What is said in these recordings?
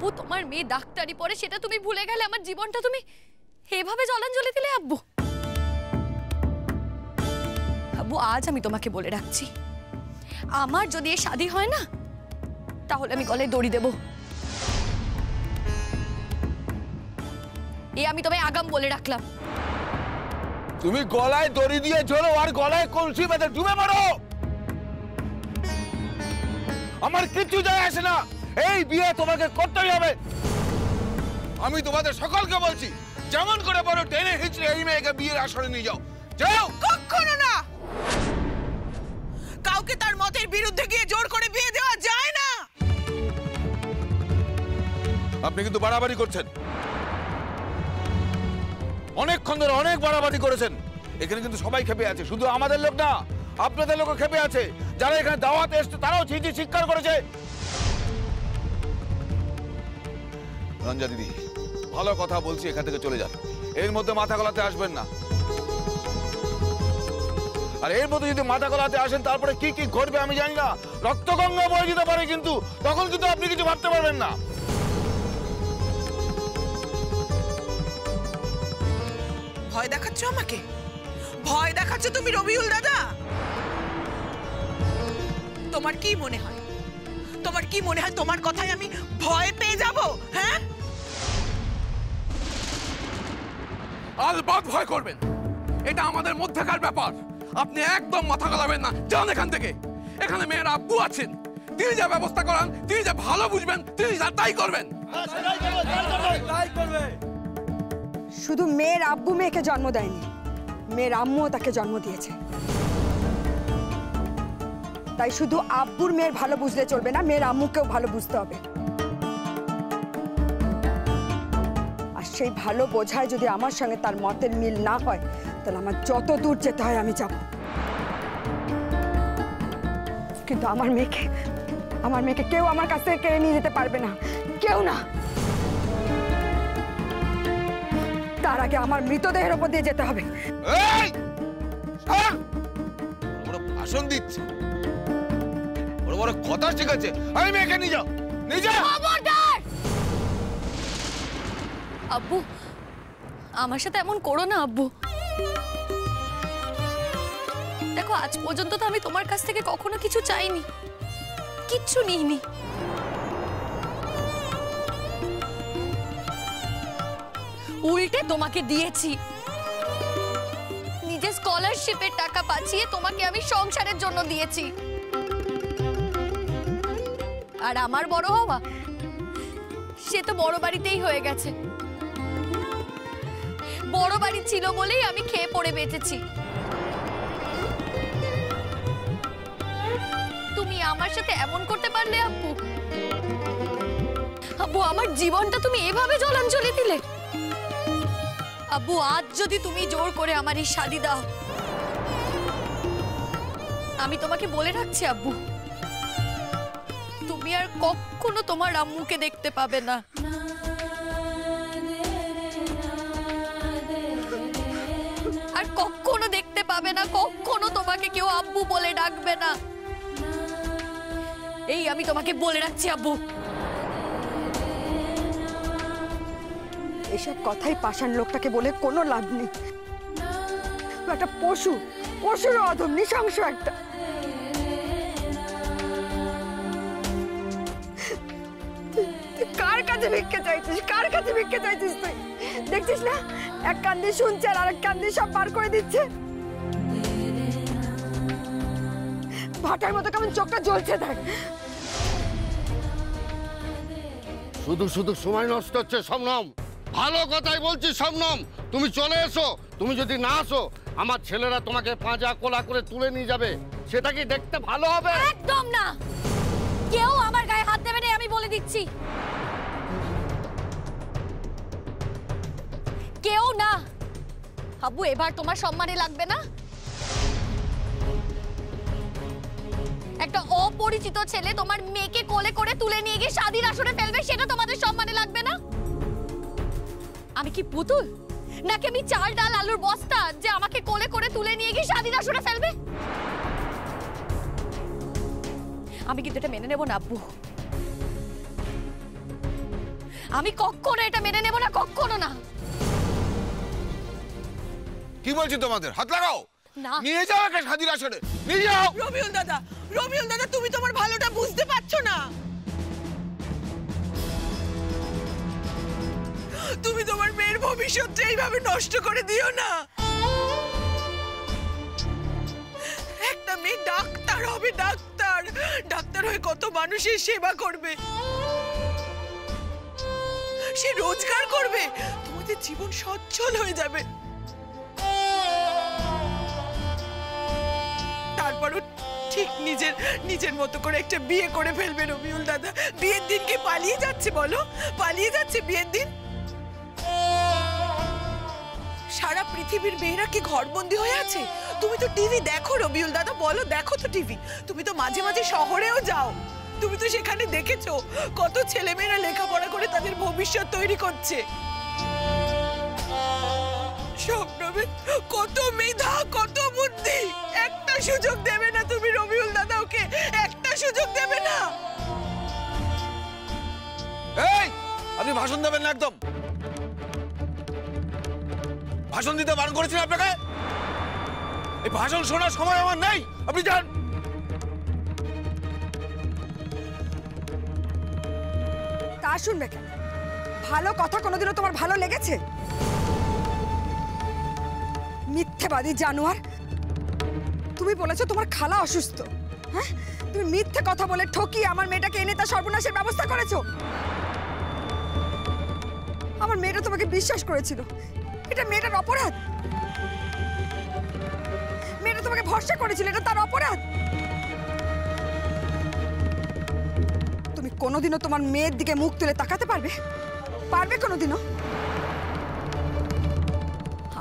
আব্বু তোমার মেয়ে ডাক্তারি পড়ে সেটা তুমি ভুলে গেলে, আমার জীবনটা তুমি এভাবে জলাঞ্জলি দিলে আব্বু। আব্বু আজ আমি তোমাকে বলে রাখছি, আমার যদি এ শাদী হয় না তাহলে আমি গলায় দড়ি দেব। এ আমি তোমায় আগাম বলে রাখলাম। তুমি গলায় দড়ি দিয়ে ঝোলো আর গলায় কলসি বেঁধে ডুবে মরো, আমার কিচ্ছু যায় আসে না। এই বিয়ে তোমাকে করতেই হবে। আমি তোমাদের সকলকে বলছি, যেমন করে বলো টেনে হিচড়ে এই মেয়েকে বিয়ের আসরে নিয়ে যাও। যাও। কখনো না, কাউকে তার মতের বিরুদ্ধে গিয়ে জোর করে বিয়ে দেওয়া যায় না। আপনি কিন্তু বাড়াবাড়ি করছেন, অনেকক্ষণ ধরে অনেক বাড়াবাড়ি করেছেন। এখানে কিন্তু সবাই খেপে আছে, শুধু আমাদের লোক না, আপনাদের লোকও খেপে আছে। যারা এখানে দাওয়াতে এসছে তারাও ছিঁচি স্বীকার করেছে। রঞ্জা দিদি, ভালো কথা বলছি, এখান থেকে চলে যান। এর মধ্যে মাথা গলাতে আসবেন না। আর এর মধ্যে যদি মাথা গলাতে আসেন তারপরে কি কি ঘটবে আমি জানি না। রক্তগঙ্গা বয়ে যেতে পারে, কিন্তু তখন কিন্তু আপনি কিছু ভাবতে পারবেন না। ভয় দেখাচ্ছ আমাকে? ভয় দেখাচ্ছ তুমি রবিউল দাদা? তোমার কি মনে হয়, তোমার কি মনে হয় তোমার কথায় আমি ভয় পেয়ে যাব? হ্যাঁ, আলবাত ভয় করবেন, এটা আমাদের মধ্যকার ব্যাপার। আপনি একদম মাথা গলাবেন না, যান এখান থেকে। এখানে মেয়ের আব্বু আছেন, তিনি যা ব্যবস্থা করান, তিনি যা ভালো বুঝবেন, তিনি যা তাই করবেন। শুধু মেয়ের আব্বু মেয়েকে জন্ম দেয়নি, মেয়ের আম্মুও তাকে জন্ম দিয়েছে। তাই শুধু আব্বুর মেয়ের ভালো বুঝলে চলবে না, মেয়ের আম্মুকেও ভালো বুঝতে হবে। আর সেই ভালো বোঝায় যদি আমার সঙ্গে তার মতের মিল না হয়, তাহলে আমার যত দূর যেতে হয় আমি যাব। কিন্তু আমার মেয়েকে কেউ আমার কাছ থেকে কেড়ে নিয়ে যেতে পারবে না, কেউ না। তার আগে আমার মৃতদেহের উপর দিয়ে যেতে হবে। ভাষণ দিচ্ছে, বড় বড় কথা শিখাচ্ছে। আমি মেয়েকে নিয়ে যাও, নিয়ে যাও। আব্বু আমার সাথে এমন করো না আব্বু। দেখো আজ পর্যন্ত তো আমি তোমার কাছ থেকে কখনো কিছু চাইনি, কিচ্ছু নিইনি। উল্টে তোমাকে দিয়েছি, নিজের স্কলারশিপের টাকা বাঁচিয়ে তোমাকে আমি সংসারের জন্য দিয়েছি। আর আমার বড় হওয়া সে তো বড় বাড়িতেই হয়ে গেছে। বড় বাড়ি ছিল বলেই আমি খেয়ে পড়ে বেঁচেছি। তুমি আমার সাথে এমন করতে পারলে আব্বু? আব্বু আমার জীবনটা তুমি এভাবে জলাঞ্জলি দিলে। আব্বু আজ যদি তুমি জোর করে আমার এই শাদী দাও, আমি তোমাকে বলে রাখছি আব্বু, তুমি আর কখনো তোমার আম্মুকে দেখতে পাবে না। আর কখনো দেখতে পাবে না, কখনো তোমাকে কেউ আব্বু বলে ডাকবে না। এই আমি তোমাকে বলে রাখছি আব্বু। এসব কথাই পাষাণ লোকটাকে বলে কোনো লাভ নেই। একটা পশুর অধম, নৃশংস একটা। কার কাছে ভিক্ষে চাইছিস? কার কাছে ভিক্ষে চাইছিস তুই? দেখছিস না, এক কান দিয়ে শুনছে আর আরেক কান দিয়ে সব পার করে দিচ্ছে। ভাটার মতো কেমন চোখটা জ্বলছে দেখ। শুধু শুধু সময় নষ্ট হচ্ছে শবনম। ভালো কথাই বলছি শবনম, তুমি চলে এসো। তুমি যদি না আসো, আমার ছেলেরা তোমাকে পাঁজা কোলা করে তুলে নিয়ে যাবে। সেটা কি দেখতে ভালো হবে? একদম না, কেউ আমার গায়ে হাত দেবে না, আমি বলে দিচ্ছি। কেউ না। আব্বু এবার তোমার সম্মানে লাগবে না? একটা অপরিচিত ছেলে তোমার মেয়েকে কোলে করে তুলে নিয়ে গিয়ে শাদীর আসরে ফেলবে, সেটা তোমাদের সম্মানে লাগবে না? আমি কি পুতুল নাকি আমি চাল ডাল আলুর বস্তা যে আমাকে কোলে করে তুলে নিয়ে গিয়ে শাদীর আসরে ফেলবে? আমি কিন্তু এটা মেনে নেব না আব্বু। আমি কখনো এটা মেনে নেব না, কখনো না। কি বলছি তোমাদের? হাত লাগাও। না। নিয়ে যাও একে স্বাধীন আসরে, নিয়ে যাও। রবিউল দাদা তুমি তোমার ভালোটা বুঝতে পারছো না। তুমি তোমার মেয়ের ভবিষ্যৎটা এইভাবে নষ্ট করে দিও না। একটা মেয়ে ডাক্তার হবে, ডাক্তার হয়ে কত মানুষের সেবা করবে, সে রোজগার করবে, তোমাদের জীবন সচ্ছল হয়ে যাবে। তারপরও ঠিক নিজের মতো করে একটা বিয়ে করে ফেলবে রবিউল দাদা। বিয়ের দিন কি পালিয়ে যাচ্ছে বলো? পালিয়ে যাচ্ছে বিয়ের দিন? সারা পৃথিবীর মেয়েরা কি ঘরবন্দি হয়ে আছে? তুমি তো টিভি দেখো রবিউল দাদা, বলো দেখো তো টিভি। তুমি তো মাঝে মাঝে শহরেও যাও, তুমি তো সেখানে দেখেছো কত ছেলেমেয়েরা লেখাপড়া করে তাদের ভবিষ্যৎ তৈরি করছে। স্বপ্নবে কত মেধা, কত বুদ্ধি, একটা সুযোগ দেবে না তুমি রবিউল দাদা ওকে? একটা সুযোগ দেবে না? এই, আপনি ভাষণ দেবেন না একদম। ভাষণ দিতে বারণ করেছি আপনাকে। এই ভাষণ শোনার সময় আমার নেই, আপনি যান। তা শুনবে কেন? ভালো কথা কোনোদিনও তোমার ভালো লেগেছে? মিথ্যেবাদী জানোয়ার, তুমি বলেছো তোমার খালা অসুস্থ। হ্যাঁ, তুমি মিথ্যে কথা বলে ঠকিয়ে আমার মেয়েটাকে এনে তার সর্বনাশের ব্যবস্থা করেছো। আমার মেয়েটা তোমাকে বিশ্বাস করেছিল, এটা মেয়েটার অপরাধ। মেয়েটা তোমাকে ভরসা করেছিল, এটা তার অপরাধ। তুমি কোনোদিনও তোমার মেয়ের দিকে মুখ তুলে তাকাতে পারবে? পারবে কোনোদিনও?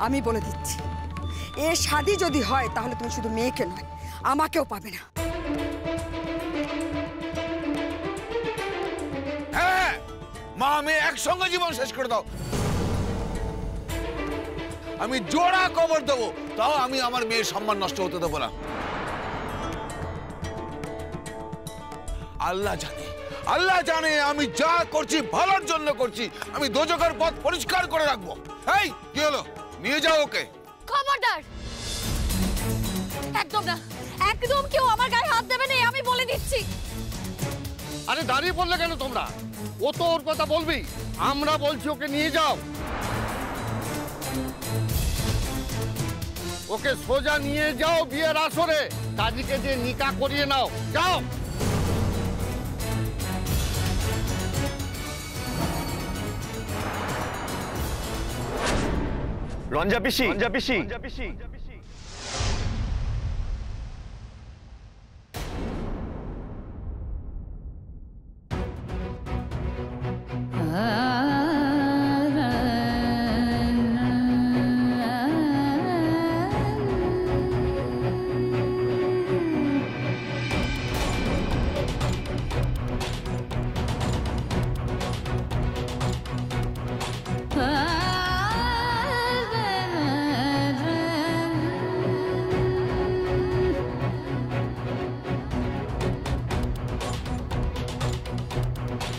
আমি বলে দিচ্ছি, এ শাদী যদি হয় তাহলে তুমি শুধু মেয়েকে নয়, আমাকেও পাবে না। হ্যাঁ, মা মেয়ে একসঙ্গে জীবন শেষ করে দাও। আমি জোড়া কবর দেবো, তাও আমি আমার মেয়ের সম্মান নষ্ট হতে দেবো না। আল্লাহ জানে আমি যা করছি ভালোর জন্য করছি। আমি দোজখের পথ পরিষ্কার করে রাখবো। এই কি হলো? নিয়ে যাও ওকে। খবরদার, একদম না, একদম কেউ আমার গায়ে হাত দেবে না, আমি বলে দিচ্ছি। আরে দাঁড়িয়ে পড়লে কেন তোমরা? ও তো ওর কথা বলবি, আমরা বলছি ওকে নিয়ে যাও। ওকে সোজা নিয়ে যাও বিয়ের আসরে, কাজীকে দিয়ে নিকা করিয়ে নাও, যাও। রঞ্জা পিসি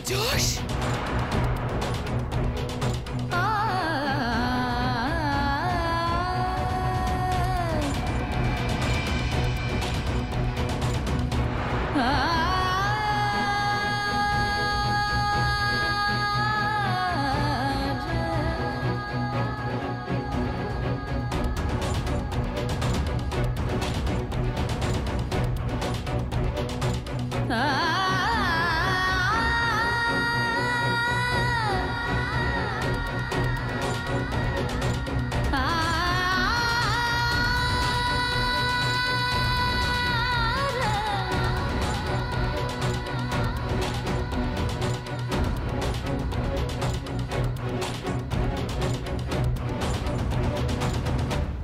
জোশ,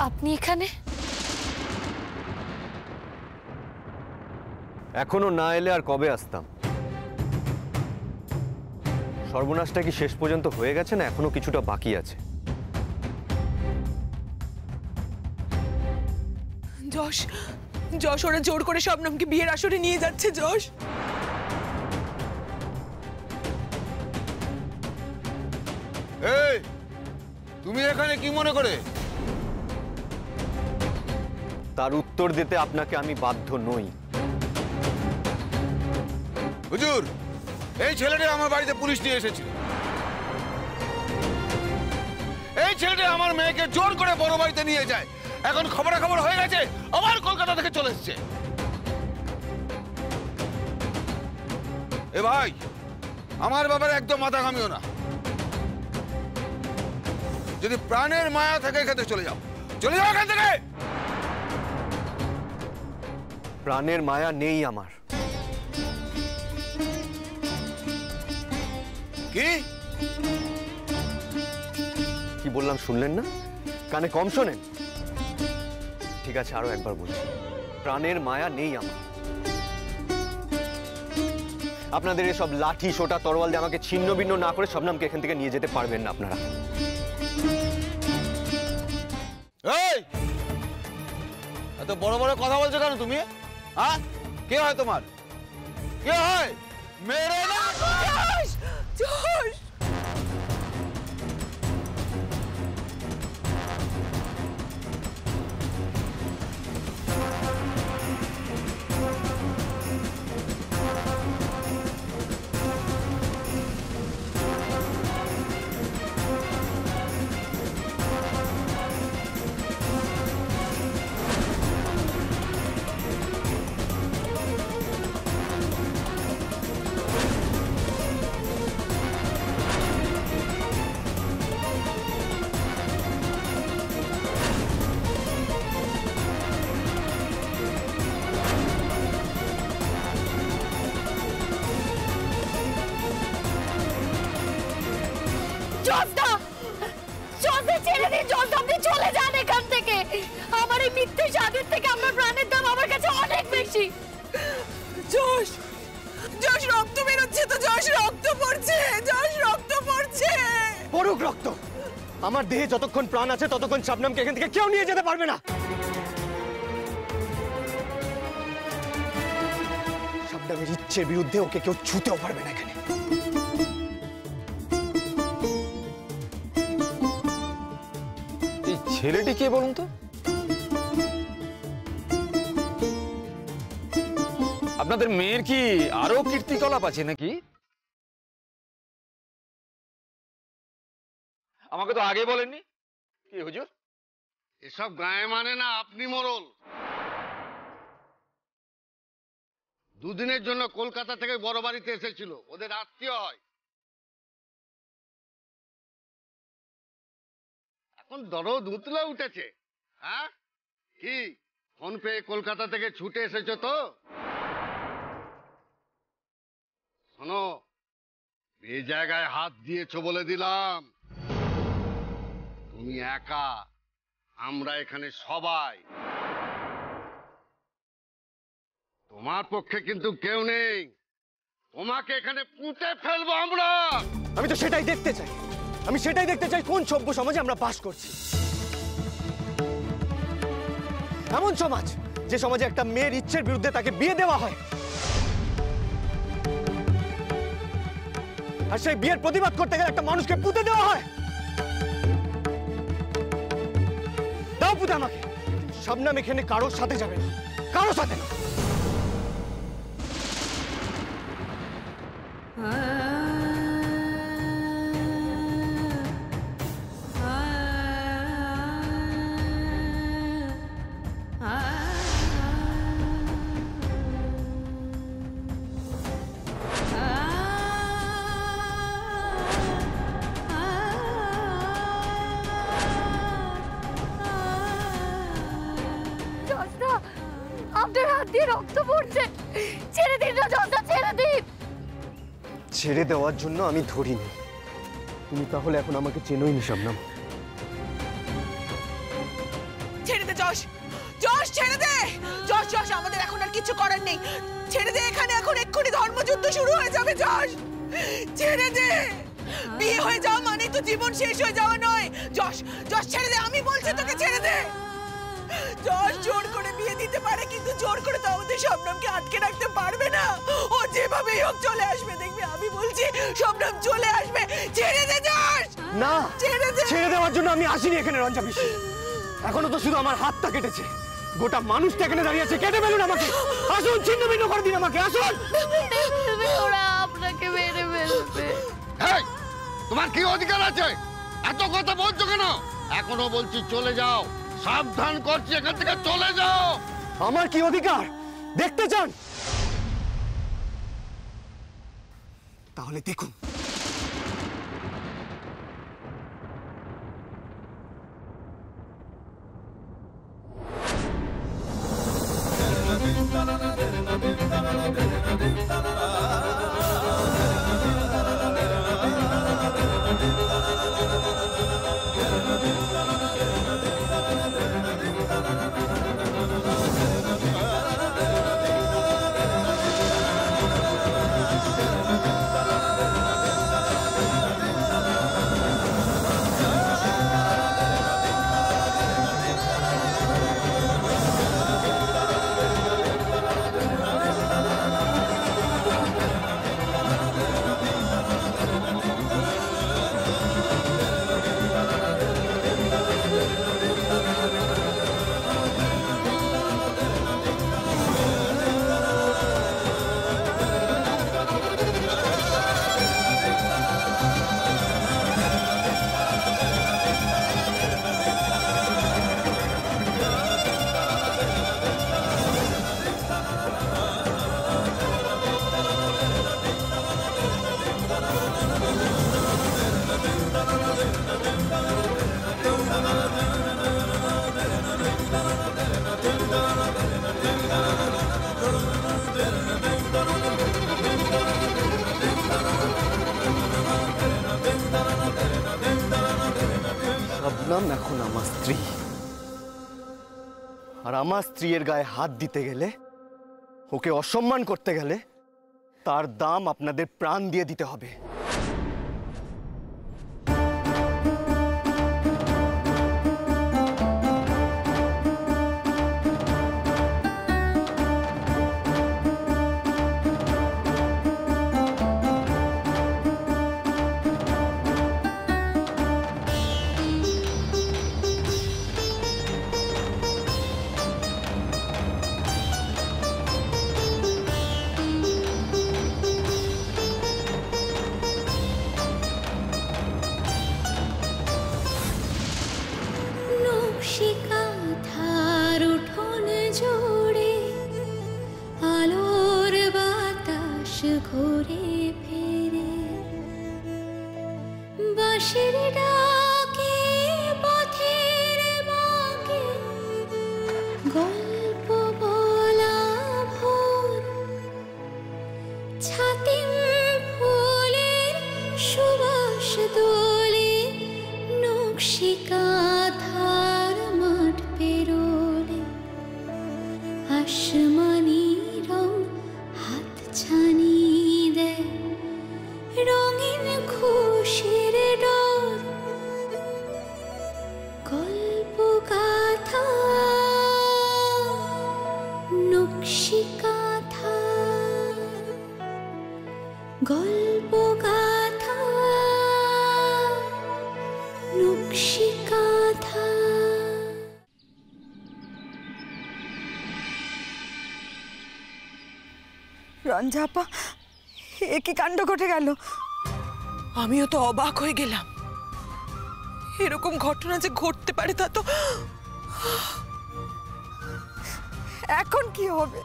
আপনি এখানে? এখনো না এলে আর কবে আসতাম? সর্বনাশটা কি শেষ পর্যন্ত হয়ে গেছে না এখনো কিছুটা বাকি আছে? যশ ওরা জোর করে শবনমকে বিয়ের আসরে নিয়ে যাচ্ছে। যশ, তুমি এখানে কি মনে করে? তার উত্তর দিতে আপনাকে আমি বাধ্য নই। হুজুর, এই ছেলেটা আমার বাড়িতে পুলিশ নিয়ে এসেছিল। এই ছেলেটা আমার মেয়েকে জোর করে বড় বাড়িতে নিয়ে যায়। এখন খবরাখবর হয়ে গেছে, আবার কলকাতা থেকে চলে এসেছে। এ ভাই, আমার ব্যাপারে একদম মাথা ঘামিও না। যদি প্রাণের মায়া থাকে এখান থেকে চলে যাও, চলে যাও এখান থেকে। প্রাণের মায়া নেই আমার। কি কি বললাম শুনলেন না? কানে কম শোনেন? ঠিক আছে, আরো একবার বলছি, প্রাণের মায়া নেই আমার। আপনাদের এসব লাঠি সোটা তরোয়াল দিয়ে আমাকে ছিন্ন ভিন্ন না করে শবনমকে এখান থেকে নিয়ে যেতে পারবেন না আপনারা। এই, এত বড় বড় কথা বলছো কেন তুমি? হ্যাঁ, কে হয় তোমার? কে হয়? মেরে না। জশ! জশ! জজদা, জজদা ছেড়ে দিন। জজদা, আপনি চলে যান এখান থেকে। আমার এই মিথ্যে স্বাদের থেকে আমার প্রাণের দাম আমার কাছে অনেক বেশি। জশ! জশ, রক্ত বেরোচ্ছে তো। জশ, রক্ত পড়ছে। জশ, রক্ত পড়ছে। পড়ুক রক্ত, আমার দেহে যতক্ষণ প্রাণ আছে ততক্ষণ শবনমকে এখান থেকে কেউ নিয়ে যেতে পারবে না। শবনমের ইচ্ছের বিরুদ্ধে ওকে কেউ ছুঁতেও পারবে না এখানে। এই ছেলেটি কে বলুন তো? আপনাদের মেয়ের কি আরো কীর্তিকলাপ আছে নাকি? আমাকে তো আগে বলেননি। কি হুজুর? এসব গায়ে মানে না আপনি মোড়ল। দুদিনের জন্য কলকাতা থেকে বড় বাড়িতে এসেছিল, ওদের আত্মীয় হয়। এখন দরদ উতলে উঠেছে। হ্যাঁ, কি ফোন পেয়ে কলকাতা থেকে ছুটে এসেছো তো? শোনো, এই জায়গায় হাত দিয়েছো বলে দিলাম। তুমি একা, আমরা এখানে সবাই। তোমার পক্ষে কিন্তু কেউ নেই। তোমাকে এখানে পুঁতে ফেলবো আমরা। আমি তো সেটাই দেখতে চাই। আমি সেটাই দেখতে চাই কোন সভ্য সমাজে আমরা বাস করছি। এমন সমাজ যে সমাজে একটা মেয়ের ইচ্ছের বিরুদ্ধে তাকে বিয়ে দেওয়া হয়, আর সেই বিয়ের প্রতিবাদ করতে গেলে একটা মানুষকে পুঁতে দেওয়া হয়। দাও পুঁতে আমাকে। শবনম এখানে কারোর সাথে যাবে না, কারোর সাথে না। জজদা, আপনার হাত দিয়ে রক্ত পড়ছে। ছেড়ে দিন না জজদা, ছেড়ে দিন। ছেড়ে দেওয়ার জন্য আমি ধরিনি। তুমি তাহলে এখন আমাকে চেনোই নি শবনম। ছেড়ে দে জশ! জশ, ছেড়ে দে! জশ, জশ, আমাদের এখন আর কিছু করার নেই। ছেড়ে দে, এখানে এখন এক্ষুনি ধর্মযুদ্ধ শুরু হয়ে যাবে। জশ, ছেড়ে দে। বিয়ে হয়ে যাওয়া মানে তো জীবন শেষ হয়ে যাওয়া নয়। জশ, জশ, ছেড়ে দে। আমি বলছি তোকে ছেড়ে দে। জশ জোর করে বিয়ে দিতে পারে, কিন্তু জোর করে তো আমাদের শবনমকে আটকে রাখতে পারবে না। ও যেভাবেই হোক চলে আসবে, দেখবি। আমি বলছি শবনম চলে আসবে। ছেড়ে দে জশ! না, ছেড়ে দে। ছেড়ে দেওয়ার দেওয়ার জন্য আমি আসিনি এখানে রঞ্জা পিসি। এখনো তো শুধু আমার হাতটা কেটেছে, গোটা মানুষটা এখানে দাঁড়িয়ে আছে। কেটে ফেলুন আমাকে, আসুন, ছিন্ন ভিন্ন করে দিন আমাকে, আসুন। ওরা আপনাকে মেরে ফেলবে। এই, তোমার কি অধিকার আছে? এত কথা বলছো কেন? এখনো বলছি চলে যাও, সাবধান করছি, এখান থেকে চলে যাও। আমার কি অধিকার দেখতে চান? তাহলে দেখুন। শবনম এখন আমার স্ত্রী, আর আমার স্ত্রীর গায়ে হাত দিতে গেলে, ওকে অসম্মান করতে গেলে তার দাম আপনাদের প্রাণ দিয়ে দিতে হবে। ঘুরে ফিরে বাঁশির ডাকে পথের বাঁকে গল্প বলা ভোর ছাতিম ফুলের সুবাস দোলে নকশি কাঁথার মাঠ পেরোলে আসমানি রং হাত ছানি দেয় রঙিন খুশির ডর গল্প গাথা নকশি কাঁথা গল্প গাথা নকশি কাঁথা। রঞ্জা আপা, এ কি কাণ্ড ঘটে গেল? আমিও তো অবাক হয়ে গেলাম, এরকম ঘটনা যে ঘটতে পারে তা তো। এখন কি হবে?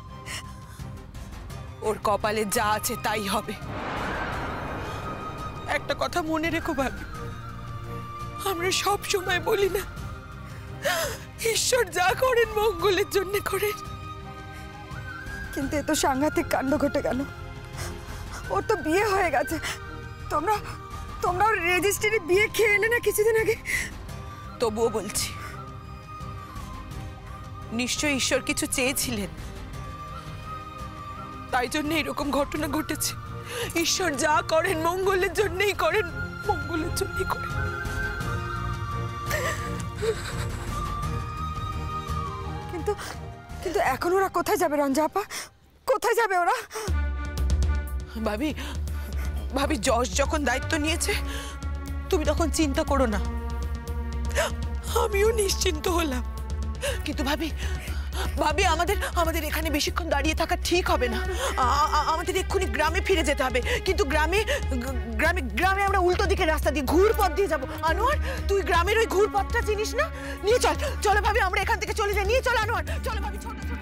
ওর কপালে যা আছে তাই হবে। একটা কথা মনে রেখো ভাবি, আমরা সব সময় বলি না ঈশ্বর যা করেন মঙ্গলের জন্য করেন, কিন্তু এ তো সাংঘাতিক কাণ্ড ঘটে গেল। ওর তো বিয়ে হয়ে গেছে, তোমরা রেজিস্ট্রি বিয়ে খেয়ে এলে না কিছুদিন আগে। তবুও বলছি নিশ্চয়ই ঈশ্বর কিছু চেয়েছিলেন, তাই জন্য এরকম ঘটনা ঘটেছে। ঈশ্বর যা করেন মঙ্গলের জন্যই করেন, মঙ্গলের জন্যই করেন। কিন্তু কিন্তু এখন ওরা কোথায় যাবে রঞ্জা আপা? কোথায় যাবে ওরা? ভাবি ভাবি যশ যখন দায়িত্ব নিয়েছে তুমি তখন চিন্তা করো না, আমিও নিশ্চিন্ত হলাম। কিন্তু ভাবি আমাদের এখানে বেশিক্ষণ দাঁড়িয়ে থাকা ঠিক হবে না। আমাদের এক্ষুনি গ্রামে ফিরে যেতে হবে। কিন্তু গ্রামে আমরা উল্টো দিকে রাস্তা দিয়ে ঘুর পথ দিয়ে যাবো। আনোয়ার, তুই গ্রামের ওই ঘুর পথটা চিনিস না? নিয়ে চলো ভাবি, আমরা এখান থেকে চলে যাই। নিয়ে চল আনোয়ার, চলো ভাবি, ছোট ছোট